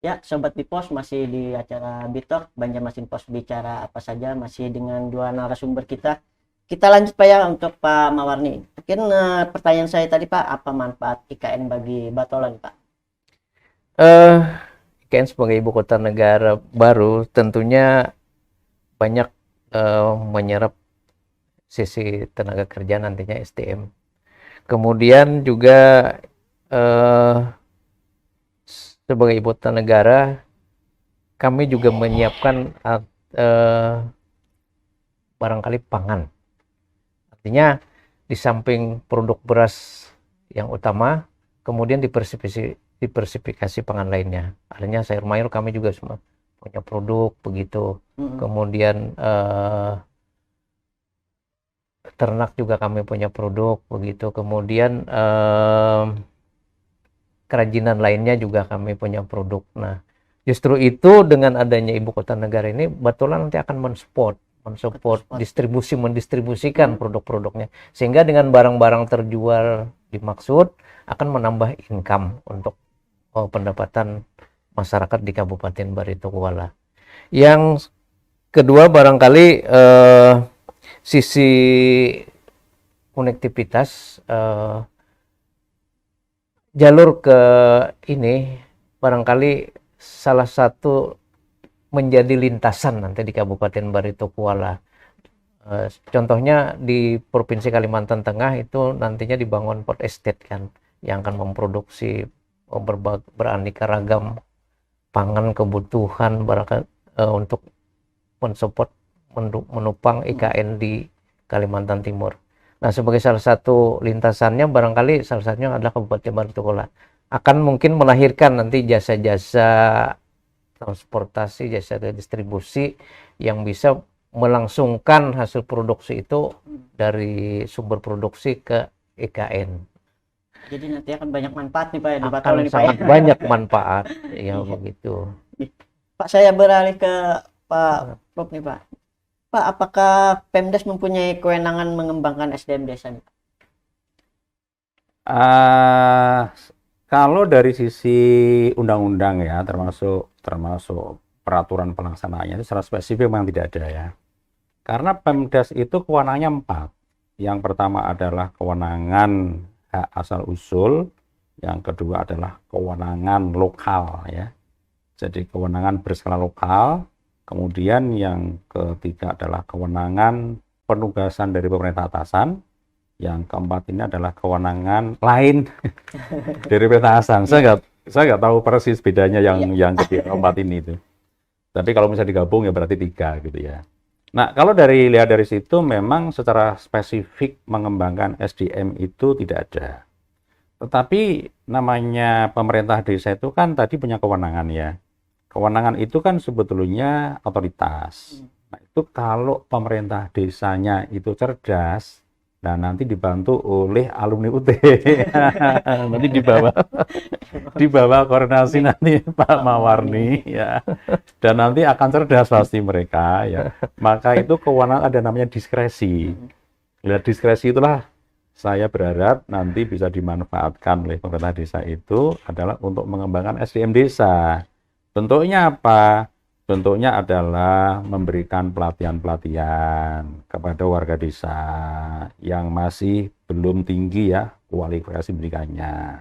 Ya, Sobat Bipos masih di acara Bitok, Banjarmasin Pos bicara apa saja, masih dengan dua narasumber kita. Kita lanjut Pak ya untuk Pak Mawarni. Mungkin pertanyaan saya tadi Pak, apa manfaat IKN bagi Batolan Pak? Eh, IKN sebagai ibu kota negara baru tentunya banyak menyerap sisi tenaga kerja nantinya SDM. Kemudian juga eh, sebagai ibu kota negara kami juga menyiapkan barangkali pangan. Artinya di samping produk beras yang utama, kemudian diversifikasi pangan lainnya. Artinya sayur mayur kami juga semua punya produk begitu. Kemudian ternak juga kami punya produk begitu. Kemudian kerajinan lainnya juga kami punya produk. Nah, justru itu dengan adanya ibu kota negara ini, Batolan nanti akan mensupport mendistribusikan produk-produknya, sehingga dengan barang-barang terjual dimaksud akan menambah income untuk pendapatan masyarakat di Kabupaten Baritokuala. Yang kedua barangkali sisi konektivitas jalur ke ini barangkali salah satu menjadi lintasan nanti di Kabupaten Baritokuala. Contohnya di Provinsi Kalimantan Tengah itu nantinya dibangun port estate kan, yang akan memproduksi beraneka ragam pangan kebutuhan untuk mensupport menopang IKN di Kalimantan Timur. Nah, sebagai salah satu lintasannya barangkali salah satunya adalah Kabupaten Baritokuala akan mungkin melahirkan nanti jasa-jasa transportasi, jasa distribusi yang bisa melangsungkan hasil produksi itu dari sumber produksi ke IKN. Jadi nanti akan banyak manfaat nih Pak ya di Akan Batolan nih Pak. sangat banyak manfaat ya begitu. Pak, saya beralih ke Pak Prof nih Pak. Pak, apakah Pemdes mempunyai kewenangan mengembangkan SDM desa nih? Kalau dari sisi undang-undang ya, termasuk peraturan pelaksanaannya itu secara spesifik memang tidak ada ya. Karena Pemdes itu kewenangannya 4. Yang pertama adalah kewenangan hak asal usul, yang kedua adalah kewenangan lokal ya. Jadi kewenangan berskala lokal, kemudian yang ketiga adalah kewenangan penugasan dari pemerintah atasan, yang keempat ini adalah kewenangan lain dari pemerintah atasan. Saya nggak tahu persis bedanya yang ketiga keempat ini itu. Tapi kalau misalnya digabung ya berarti 3 gitu ya. Nah, kalau lihat dari situ memang secara spesifik mengembangkan SDM itu tidak ada. Tetapi namanya pemerintah desa itu kan tadi punya kewenangan ya. Kewenangan itu kan sebetulnya otoritas. Nah, itu kalau pemerintah desanya itu cerdas, nah nanti dibantu oleh alumni UT. Nanti dibawa koordinasi nanti Pak Mawarni ya. Dan nanti akan cerdas pasti mereka ya. Maka itu kewenangan ada namanya diskresi. Lihat diskresi itulah saya berharap nanti bisa dimanfaatkan oleh pemerintah desa itu adalah untuk mengembangkan SDM desa. Bentuknya apa? Bentuknya adalah memberikan pelatihan-pelatihan kepada warga desa yang masih belum tinggi ya kualifikasi pendidikannya.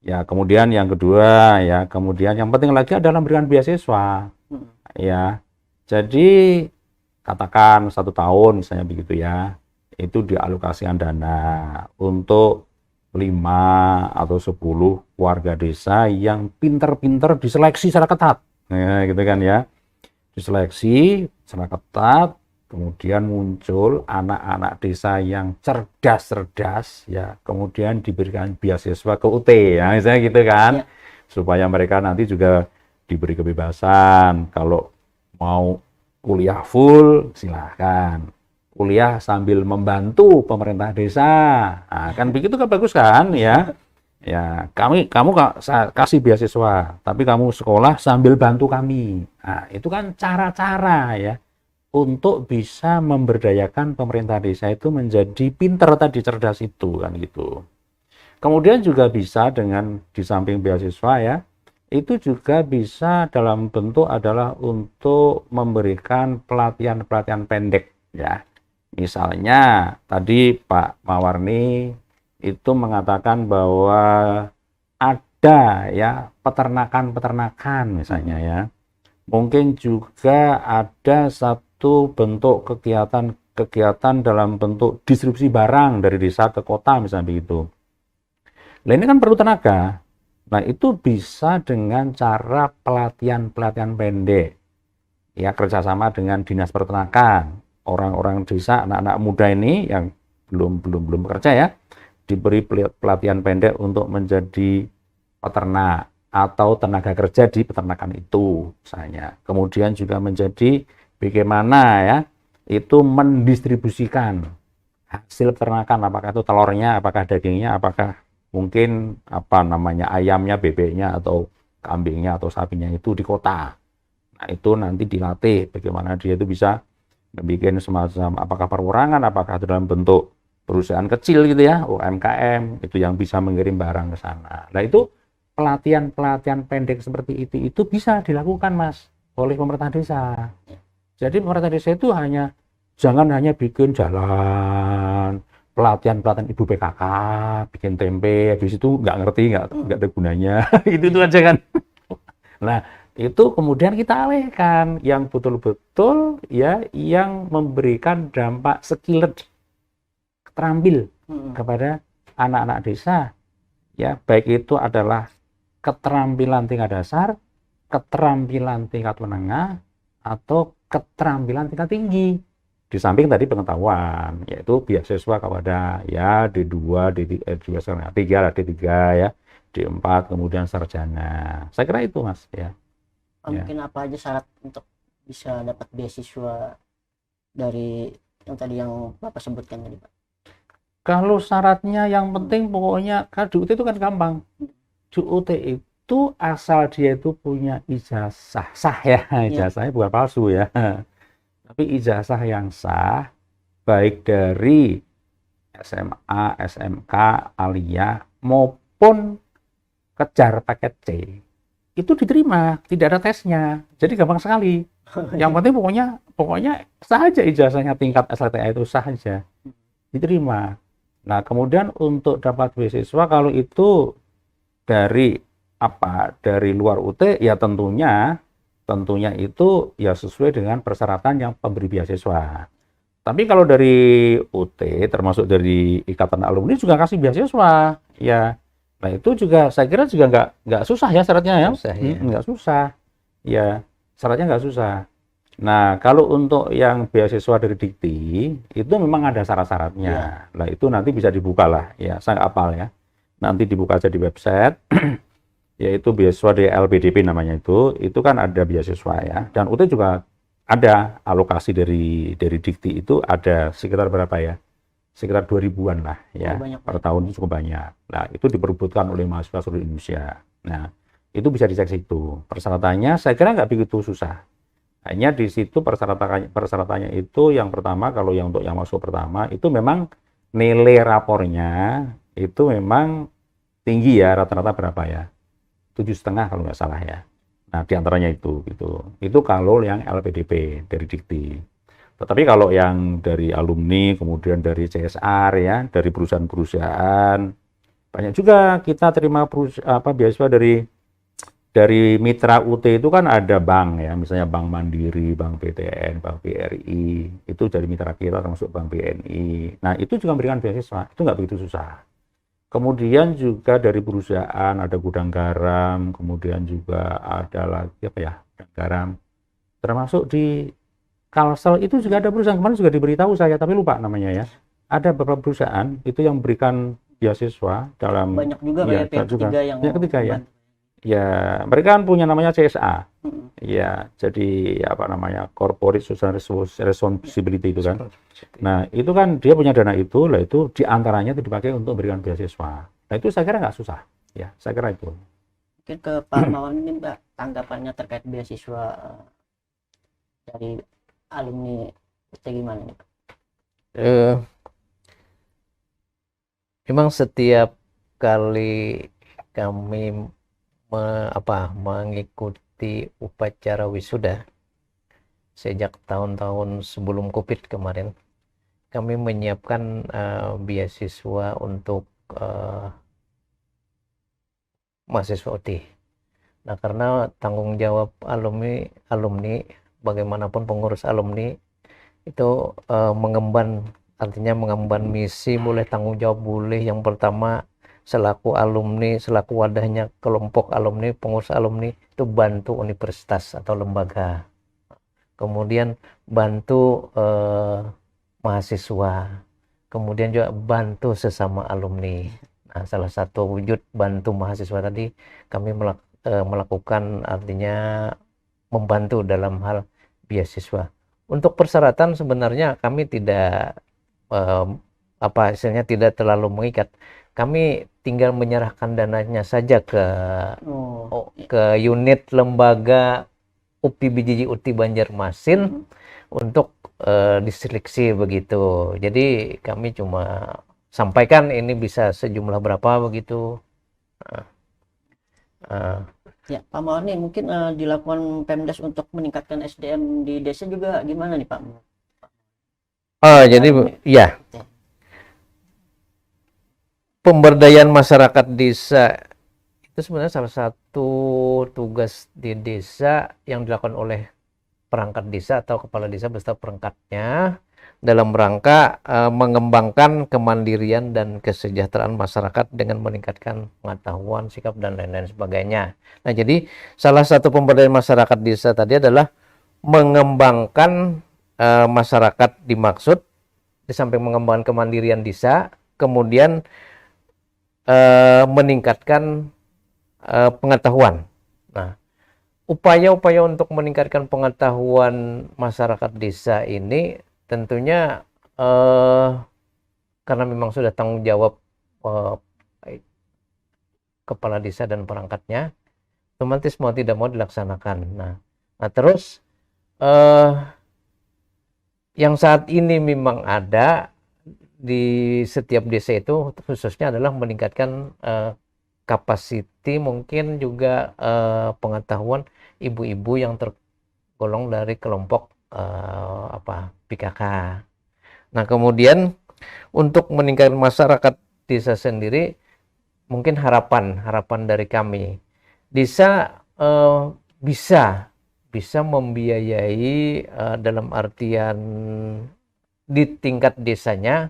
Ya, kemudian yang kedua ya, kemudian yang penting lagi adalah memberikan beasiswa. Ya. Jadi katakan 1 tahun misalnya begitu ya, itu dialokasikan dana untuk 5 atau 10 warga desa yang pinter-pinter diseleksi secara ketat. Ya, gitu kan ya. Diseleksi secara ketat, kemudian muncul anak-anak desa yang cerdas-cerdas ya, kemudian diberikan beasiswa ke UT ya, misalnya gitu kan. Ya. Supaya mereka nanti juga diberi kebebasan kalau mau kuliah full silahkan. Kuliah sambil membantu pemerintah desa. Nah, kan begitu kan bagus kan ya. Ya, kamu kasih beasiswa, tapi kamu sekolah sambil bantu kami. Nah, itu kan cara-cara ya untuk bisa memberdayakan pemerintah desa itu menjadi pinter tadi, cerdas itu kan gitu. Kemudian juga bisa dengan di samping beasiswa ya, itu juga bisa dalam bentuk adalah untuk memberikan pelatihan-pelatihan pendek ya. Misalnya tadi Pak Mawarni itu mengatakan bahwa ada ya peternakan-peternakan misalnya ya. Mungkin juga ada satu bentuk kegiatan dalam bentuk distribusi barang dari desa ke kota misalnya begitu. Nah ini kan perlu tenaga. Nah itu bisa dengan cara pelatihan-pelatihan pendek. Ya kerjasama dengan dinas peternakan. Orang-orang desa, anak-anak muda ini yang belum bekerja ya, diberi pelatihan pendek untuk menjadi peternak atau tenaga kerja di peternakan itu misalnya. Kemudian juga menjadi bagaimana ya itu mendistribusikan hasil peternakan, apakah itu telurnya, apakah dagingnya, apakah mungkin apa namanya ayamnya, bebeknya atau kambingnya atau sapinya itu di kota. Nah, itu nanti dilatih bagaimana dia itu bisa membuat semacam apakah perorangan, apakah itu dalam bentuk perusahaan kecil gitu ya, UMKM, itu yang bisa mengirim barang ke sana. Nah, itu pelatihan-pelatihan pendek seperti itu bisa dilakukan, Mas, oleh pemerintah desa. Jadi pemerintah desa itu jangan hanya bikin jalan, pelatihan-pelatihan ibu PKK, bikin tempe, habis itu nggak ngerti, nggak ada gunanya, itu aja kan. Nah, itu kemudian kita alihkan yang betul-betul ya yang memberikan dampak skilled, terampil kepada anak-anak desa. Ya, baik itu adalah keterampilan tingkat dasar, keterampilan tingkat menengah, atau keterampilan tingkat tinggi. Di samping tadi pengetahuan, yaitu beasiswa kepada ya D2, D3, D3 ya, D4, kemudian sarjana. Saya kira itu, Mas, ya. Mungkin apa aja syarat untuk bisa dapat beasiswa dari yang tadi yang Bapak sebutkan tadi, Pak? Kalau syaratnya yang penting pokoknya kan di UT itu kan gampang. Di UT itu asal dia itu punya ijazah sah ya, ijazahnya bukan palsu ya. Tapi ijazah yang sah baik dari SMA, SMK, aliyah maupun kejar paket C. Itu diterima, tidak ada tesnya. Jadi gampang sekali. Yang penting pokoknya sah aja ijazahnya, tingkat SLTA itu sah aja. Diterima. Nah, kemudian untuk dapat beasiswa kalau itu dari luar UT ya tentunya itu ya sesuai dengan persyaratan yang pemberi beasiswa. Tapi kalau dari UT termasuk dari Ikatan Alumni juga kasih beasiswa ya. Nah, itu juga saya kira juga nggak susah ya syaratnya ya. Nggak susah. Ya, syaratnya nggak susah. Nah, kalau untuk yang beasiswa dari Dikti, itu memang ada syarat-syaratnya. Nah, itu nanti bisa dibuka lah, ya, saya nggak hafal ya. Nanti dibuka aja di website, yaitu beasiswa dari LPDP namanya itu kan ada beasiswa ya. Dan UT juga ada alokasi dari Dikti itu ada sekitar berapa ya? Sekitar 2000-an lah ya. Per tahun itu cukup banyak. Nah, itu diperebutkan oleh mahasiswa seluruh Indonesia. Nah, itu bisa dicek situ. Persyaratannya saya kira nggak begitu susah. Hanya di situ persyaratannya itu yang pertama, kalau yang untuk yang masuk pertama itu memang nilai rapornya itu memang tinggi ya, rata-rata berapa ya? 7,5 kalau nggak salah ya. Nah, diantaranya itu gitu. Itu kalau yang LPDP dari Dikti. Tetapi kalau yang dari alumni, kemudian dari CSR ya, dari perusahaan-perusahaan, banyak juga kita terima beasiswa dari mitra UT itu kan ada bank ya, misalnya Bank Mandiri, Bank BTN, Bank BRI, itu dari mitra kita termasuk Bank BNI. Nah, itu juga memberikan beasiswa, itu nggak begitu susah. Kemudian juga dari perusahaan ada gudang garam, kemudian juga ada lagi gudang garam, termasuk di Kalsel itu juga ada perusahaan, kemarin juga diberitahu saya, tapi lupa namanya ya. Ada beberapa perusahaan itu yang memberikan beasiswa dalam banyak juga ya, pihak ketiga yang ketiga ya. Ya, mereka kan punya namanya CSA. Ya, jadi apa namanya? Corporate Social Responsibility itu kan. Nah, itu kan dia punya dana itu, lah itu diantaranya itu dipakai untuk memberikan beasiswa. Nah, itu saya kira nggak susah. Ya, saya kira itu. Mungkin ke Pak Mawan ini, Mbak, tanggapannya terkait beasiswa dari alumni itu gimana nih, Pak? Memang setiap kali kami mengikuti upacara wisuda sejak tahun-tahun sebelum COVID kemarin. Kami menyiapkan beasiswa untuk mahasiswa UT. Nah, karena tanggung jawab alumni bagaimanapun pengurus alumni itu mengemban, artinya mengemban misi, boleh tanggung jawab, boleh yang pertama selaku alumni, selaku wadahnya kelompok alumni, pengurus alumni itu bantu universitas atau lembaga, kemudian bantu mahasiswa, kemudian juga bantu sesama alumni. Nah, salah satu wujud bantu mahasiswa tadi kami melakukan, artinya membantu dalam hal beasiswa. Untuk persyaratan sebenarnya kami tidak istilahnya tidak terlalu mengikat. Kami tinggal menyerahkan dananya saja ke unit lembaga UPI BJJ UTI Banjarmasin untuk diseleksi begitu. Jadi kami cuma sampaikan ini bisa sejumlah berapa begitu. Ya, Pak Mawarni, mungkin dilakukan Pemdas untuk meningkatkan SDM di desa juga gimana nih Pak? Jadi ya, pemberdayaan masyarakat desa itu sebenarnya salah satu tugas di desa yang dilakukan oleh perangkat desa atau kepala desa beserta perangkatnya dalam rangka mengembangkan kemandirian dan kesejahteraan masyarakat dengan meningkatkan pengetahuan, sikap, dan lain-lain sebagainya. Nah, jadi salah satu pemberdayaan masyarakat desa tadi adalah mengembangkan masyarakat dimaksud, di samping mengembangkan kemandirian desa, kemudian meningkatkan pengetahuan. Nah, upaya-upaya untuk meningkatkan pengetahuan masyarakat desa ini tentunya karena memang sudah tanggung jawab kepala desa dan perangkatnya, otomatis mau tidak mau dilaksanakan. Nah terus yang saat ini memang ada di setiap desa itu khususnya adalah meningkatkan kapasiti, mungkin juga pengetahuan ibu-ibu yang tergolong dari kelompok PKK. Nah, kemudian untuk meningkatkan masyarakat desa sendiri, mungkin harapan dari kami, desa bisa membiayai dalam artian di tingkat desanya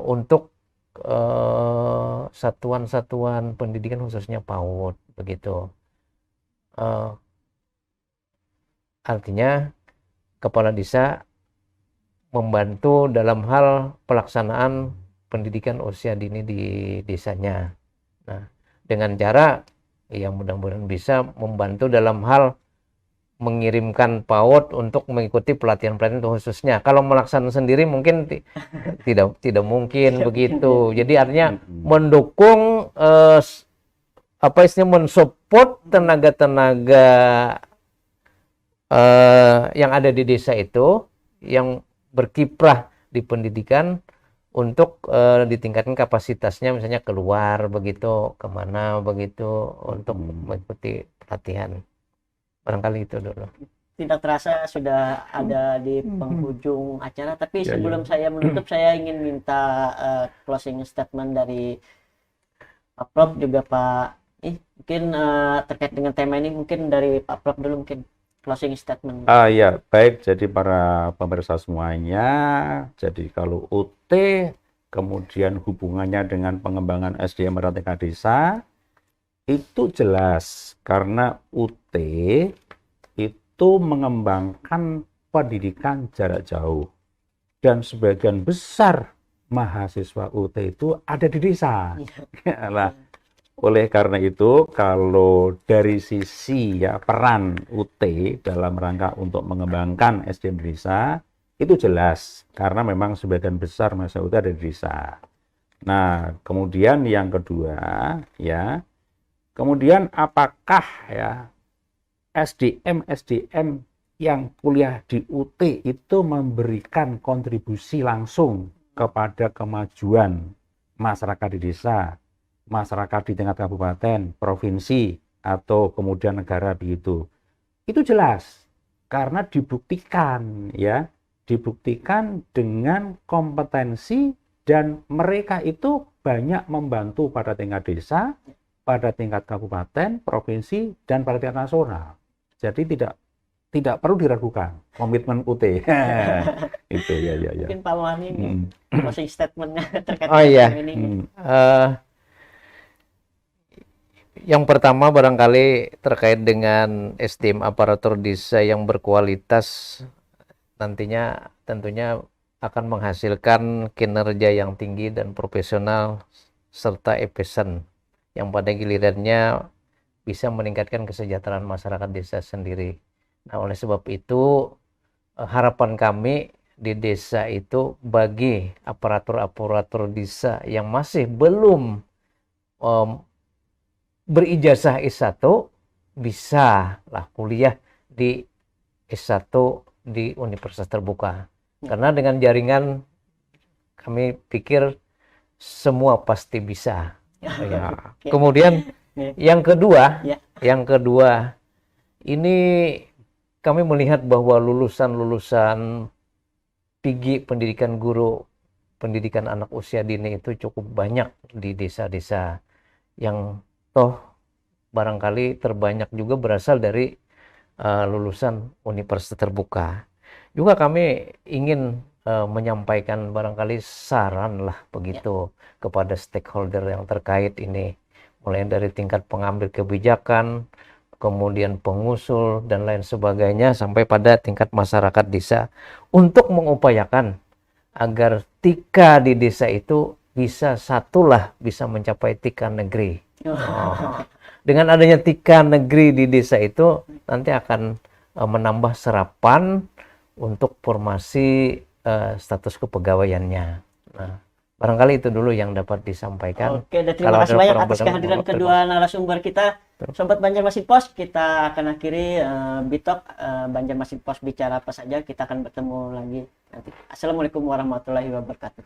untuk satuan-satuan pendidikan khususnya PAUD begitu. Artinya kepala desa membantu dalam hal pelaksanaan pendidikan usia dini di desanya. Nah, dengan cara yang mudah-mudahan bisa membantu dalam hal mengirimkan PAUD untuk mengikuti pelatihan-pelatihan khususnya. Kalau melaksanakan sendiri mungkin tidak mungkin begitu. Jadi artinya mendukung mensupport tenaga-tenaga yang ada di desa itu yang berkiprah di pendidikan untuk ditingkatkan kapasitasnya, misalnya keluar begitu, kemana begitu untuk mengikuti pelatihan. Barangkali itu dulu. Tidak terasa sudah ada di penghujung acara, tapi sebelum saya menutup, saya ingin minta closing statement dari Pak Prof juga Pak. Mungkin terkait dengan tema ini, mungkin dari Pak Prof dulu mungkin closing statement. Ya, baik. Jadi para pemirsa semuanya, jadi kalau UT kemudian hubungannya dengan pengembangan SDM RTK desa itu jelas karena UT itu mengembangkan pendidikan jarak jauh dan sebagian besar mahasiswa UT itu ada di desa. Nah, oleh karena itu, kalau dari sisi peran UT dalam rangka untuk mengembangkan SDM desa, itu jelas, karena memang sebagian besar mahasiswa UT ada di desa. Nah, kemudian yang kedua, kemudian apakah SDM yang kuliah di UT itu memberikan kontribusi langsung kepada kemajuan masyarakat di desa? masyarakat di tingkat kabupaten, provinsi, atau kemudian negara begitu. Itu jelas karena dibuktikan ya, dibuktikan dengan kompetensi dan mereka itu banyak membantu pada tingkat desa, pada tingkat kabupaten, provinsi dan pada tingkat nasional. Jadi tidak perlu diragukan komitmen UT. Itu ya. Mungkin Pak Mawarni ini closing statementnya terkait Oh iya. dengan ini. Yang pertama barangkali terkait dengan SDM aparatur desa yang berkualitas nantinya tentunya akan menghasilkan kinerja yang tinggi dan profesional serta efisien yang pada gilirannya bisa meningkatkan kesejahteraan masyarakat desa sendiri. Nah, oleh sebab itu harapan kami di desa itu bagi aparatur-aparatur desa yang masih belum berijazah S1 bisa lah kuliah di S1 di universitas terbuka. Karena dengan jaringan kami pikir semua pasti bisa. Ya. Kemudian yang kedua, ini kami melihat bahwa lulusan-lulusan PIGI pendidikan guru, pendidikan anak usia dini itu cukup banyak di desa-desa yang toh barangkali terbanyak juga berasal dari lulusan universitas terbuka. Juga kami ingin menyampaikan barangkali saran lah begitu kepada stakeholder yang terkait ini, mulai dari tingkat pengambil kebijakan, kemudian pengusul dan lain sebagainya sampai pada tingkat masyarakat desa untuk mengupayakan agar tika di desa itu bisa mencapai tika negeri. Dengan adanya tika negeri di desa itu nanti akan menambah serapan untuk formasi status kepegawaiannya. Nah, barangkali itu dulu yang dapat disampaikan. Oke, dan terima kasih banyak atas kehadiran kedua narasumber kita. Sobat Banjarmasin Pos, kita akan akhiri Bitok Banjarmasin Pos bicara apa saja. Kita akan bertemu lagi nanti. Assalamualaikum warahmatullahi wabarakatuh.